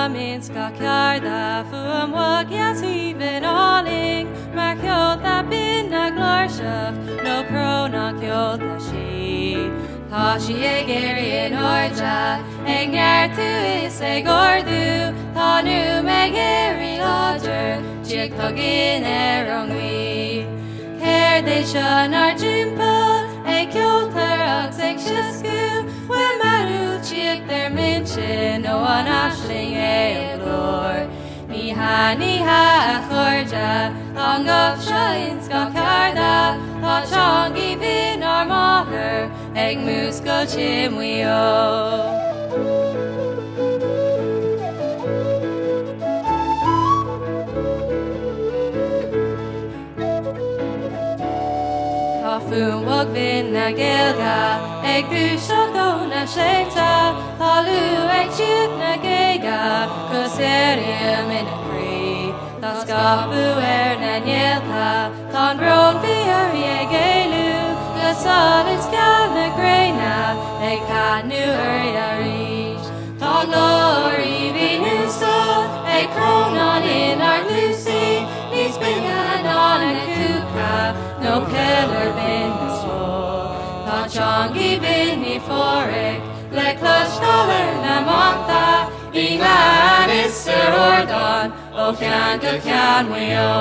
minns ga cearda fuam wag as even alling mar ceol that bin na glorshaf no crona ceol da she Tá si ag éirí in orja ag near tú is ag ordu Tá nu meg éirí láidir Diag tugin an wi Ceir dé sean ar jimpa ag ceoltar agus ag siascu Well marú diag their minchin ó an ashling ag glór Ní ha a chorja Tá ngaf seins ga cearda Tá seangi fin ar maithair ag mús go chimwio. Tá fuam wag fin na Gaelga ag dúiseach ó na séta Tá lú ag siad na géiga cos éirim in a crí Tá scapu na nielta Tá brón fiari ag éilú Cos all is gan na greina ag cadnú a ríis Tá glóri vi núsa ag cronan in ar lúsi Nís bingan an a cúca no keller bin na sló Tá seangi bin ní fóric le clustáir na mata Í lean is ar ordan ó cean go cean wio.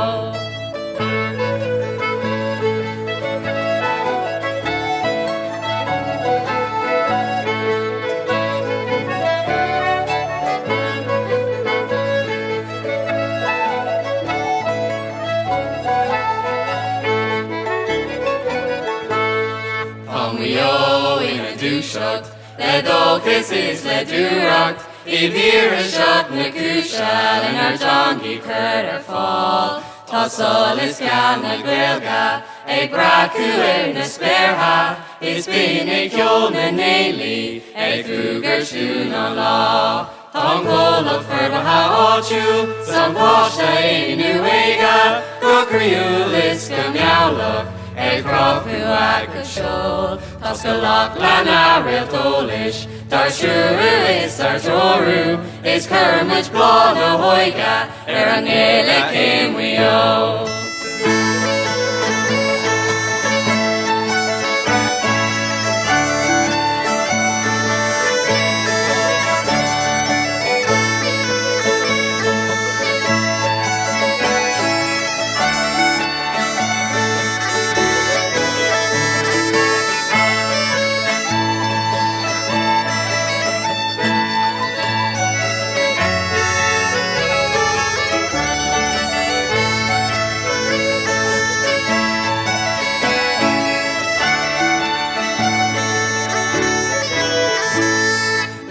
Le dulcus is le dúracht I bhír a seach na cúiseáil in ar dongi chuir ar fáil Tá sol is gan na Gaelga ag bracu ar na spéirtha Is bín ag ceol na néilí ag fúgar siún an lá Tá ngólach forbatha áitiú san páiste inú éige go Triú is go meabhlach ag rothú ag go seol Tás go lach lean a réaltólis Dar siúrú is ar teorú Is curmid blá na Mhaigh ar an Gaelic céimhío.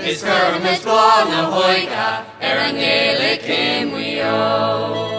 Is curmid blá na Mhaigh ar an Gaelic céimhío.